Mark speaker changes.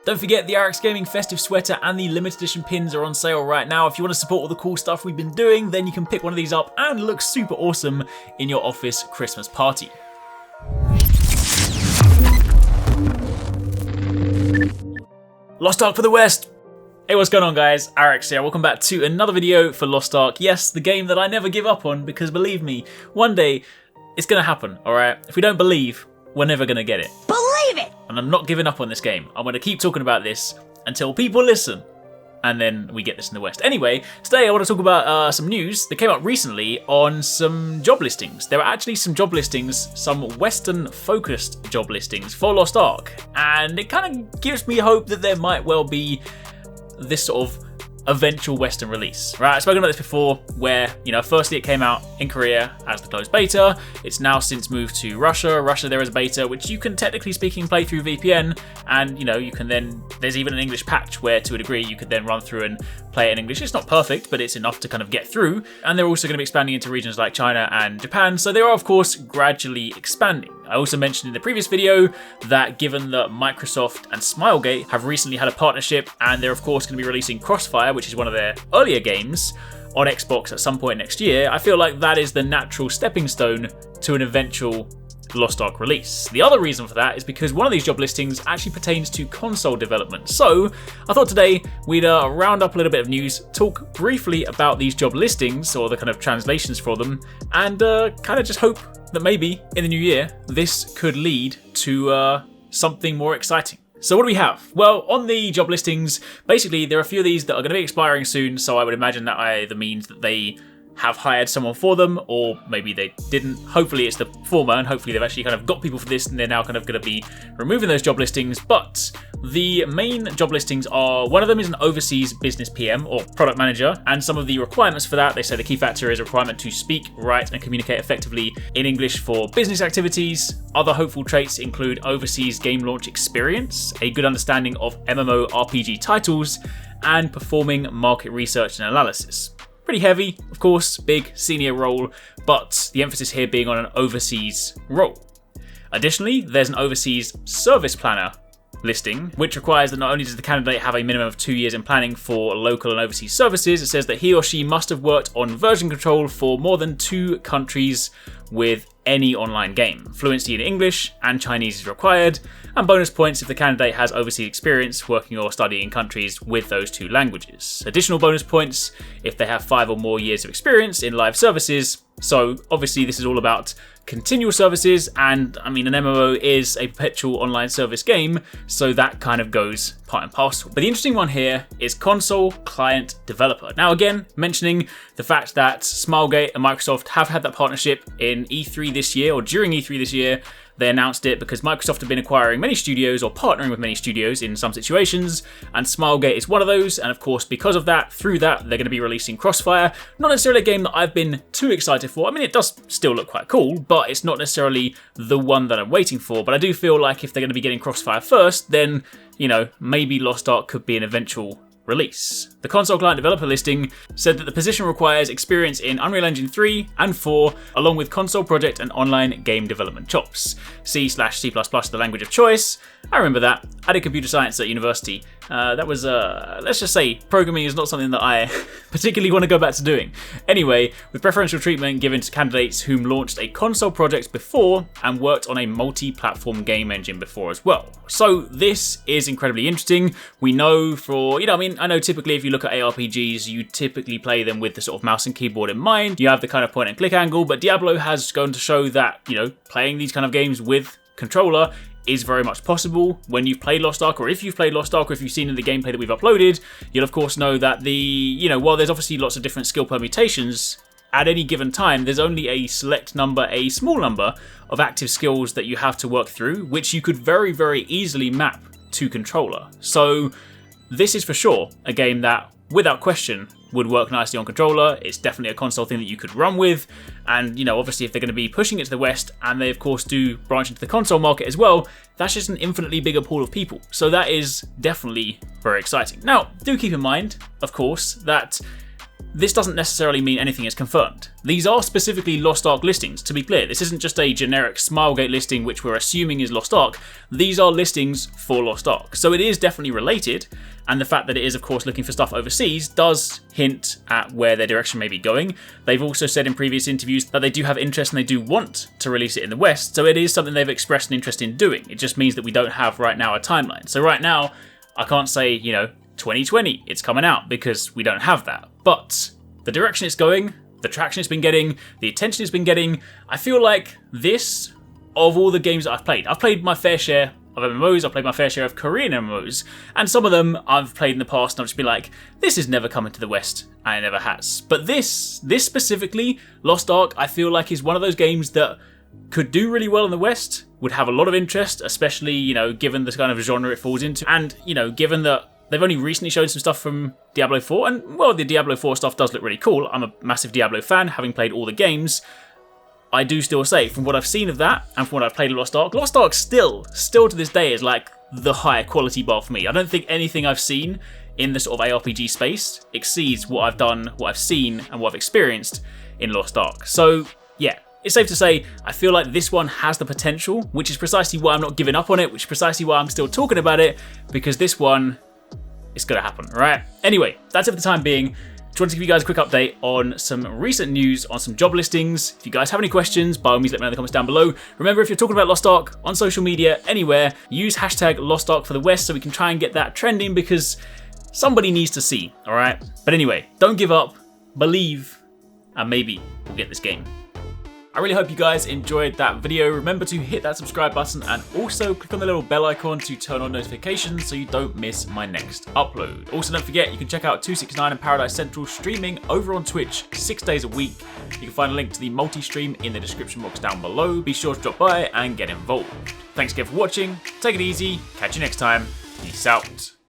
Speaker 1: Don't forget the Arekkz Gaming Festive Sweater and the limited edition pins are on sale right now. If you want to support all the cool stuff we've been doing, then you can pick one of these up and look super awesome in your office Christmas party. Lost Ark for the West! Hey, what's going on guys? Arekkz here. Welcome back to another video for Lost Ark. Yes, the game that I never give up on, because believe me, one day it's gonna happen, alright? If we don't believe, we're never gonna get it.
Speaker 2: Believe it!
Speaker 1: And I'm not giving up on this game. I'm gonna keep talking about this until people listen. And then we get this in the West. Anyway, today I want to talk about some news that came out recently on some job listings. There are actually some job listings, some Western-focused job listings for Lost Ark. And it kind of gives me hope that there might well be this sort of eventual Western release, right? I've spoken about this before where, firstly it came out in Korea as the closed beta. It's now since moved to Russia. Russia, there is a beta, which you can technically speaking play through VPN. And, you can then, there's even an English patch where to a degree you could then run through and play it in English. It's not perfect, but it's enough to kind of get through. And they're also going to be expanding into regions like China and Japan. So they are, of course, gradually expanding. I also mentioned in the previous video that given that Microsoft and Smilegate have recently had a partnership and they're of course going to be releasing Crossfire, which is one of their earlier games, on Xbox at some point next year, I feel like that is the natural stepping stone to an eventual Lost Ark release. The other reason for that is because one of these job listings actually pertains to console development. So I thought today we'd round up a little bit of news, talk briefly about these job listings or the kind of translations for them, and kind of just hope that maybe in the new year this could lead to something more exciting. So what do we have? Well, on the job listings, basically there are a few of these that are going to be expiring soon, so I would imagine that either means that they have hired someone for them, or maybe they didn't. Hopefully it's the former, and hopefully they've actually kind of got people for this and they're now kind of going to be removing those job listings. But the main job listings are, one of them is an overseas business PM or product manager, and some of the requirements for that, they say the key factor is a requirement to speak, write and communicate effectively in English for business activities. Other hopeful traits include overseas game launch experience, a good understanding of MMORPG titles, and performing market research and analysis. Pretty heavy, of course, big senior role, but the emphasis here being on an overseas role. Additionally, there's an overseas service planner listing, which requires that not only does the candidate have a minimum of 2 years in planning for local and overseas services, it says that he or she must have worked on version control for more than 2 countries with any online game. Fluency in English and Chinese is required, and bonus points if the candidate has overseas experience working or studying in countries with those 2 languages. Additional bonus points if they have 5 or more years of experience in live services. So obviously this is all about continual services, and I mean an MMO is a perpetual online service game, so that kind of goes part and parcel. But the interesting one here is console client developer. Now again, mentioning the fact that Smilegate and Microsoft have had that partnership in E3 this year, or during E3 this year. They announced it because Microsoft have been acquiring many studios or partnering with many studios in some situations, and Smilegate is one of those, and of course because of that, through that, they're going to be releasing Crossfire. Not necessarily a game that I've been too excited for. I mean, it does still look quite cool, but it's not necessarily the one that I'm waiting for. But I do feel like if they're going to be getting Crossfire first, then, maybe Lost Ark could be an eventual release. The console client developer listing said that the position requires experience in Unreal Engine 3 and 4, along with console project and online game development chops. C/C++ the language of choice. I remember that. I did computer science at university. That was, let's just say, programming is not something that I particularly want to go back to doing. Anyway, with preferential treatment given to candidates whom launched a console project before and worked on a multi-platform game engine before as well. So this is incredibly interesting. We know I know typically if you look at ARPGs, you typically play them with the sort of mouse and keyboard in mind. You have the kind of point and click angle, but Diablo has gone to show that, playing these kind of games with controller is very much possible. When you've played Lost Ark, or if you've played Lost Ark, or if you've seen in the gameplay that we've uploaded, you'll of course know that while there's obviously lots of different skill permutations, at any given time, there's only a small number of active skills that you have to work through, which you could very, very easily map to controller. So this is for sure a game that, without question, would work nicely on controller. It's definitely a console thing that you could run with. And, obviously if they're going to be pushing it to the West, and they of course do branch into the console market as well, that's just an infinitely bigger pool of people. So that is definitely very exciting. Now, do keep in mind, of course, that this doesn't necessarily mean anything is confirmed. These are specifically Lost Ark listings, to be clear. This isn't just a generic Smilegate listing which we're assuming is Lost Ark. These are listings for Lost Ark. So it is definitely related, and the fact that it is of course looking for stuff overseas does hint at where their direction may be going. They've also said in previous interviews that they do have interest and they do want to release it in the West, so it is something they've expressed an interest in doing. It just means that we don't have right now a timeline. So right now, I can't say, 2020, it's coming out, because we don't have that. But the direction it's going, the traction it's been getting, the attention it's been getting, I feel like this, of all the games that I've played my fair share of MMOs, I've played my fair share of Korean MMOs, and some of them I've played in the past and I've just been like, this is never coming to the West, and it never has. But this specifically, Lost Ark, I feel like is one of those games that could do really well in the West, would have a lot of interest, especially, given the kind of genre it falls into, and, given that they've only recently shown some stuff from Diablo 4, and, well, the Diablo 4 stuff does look really cool. I'm a massive Diablo fan, having played all the games. I do still say, from what I've seen of that, and from what I've played of Lost Ark still to this day is like the higher quality bar for me. I don't think anything I've seen in the sort of ARPG space exceeds what I've done, what I've seen, and what I've experienced in Lost Ark. So, yeah. It's safe to say, I feel like this one has the potential, which is precisely why I'm not giving up on it, which is precisely why I'm still talking about it, because this one, it's gonna happen, right? Anyway, that's it for the time being. Just wanted to give you guys a quick update on some recent news on some job listings. If you guys have any questions, by all means let me know in the comments down below. Remember, if you're talking about Lost Ark on social media, anywhere, use hashtag Lost Ark for the West so we can try and get that trending, because somebody needs to see, all right? But anyway, don't give up, believe, and maybe we'll get this game. I really hope you guys enjoyed that video. Remember to hit that subscribe button and also click on the little bell icon to turn on notifications so you don't miss my next upload. Also, don't forget, you can check out 269 and Paradise Central streaming over on Twitch 6 days a week. You can find a link to the multi-stream in the description box down below. Be sure to drop by and get involved. Thanks again for watching. Take it easy. Catch you next time. Peace out.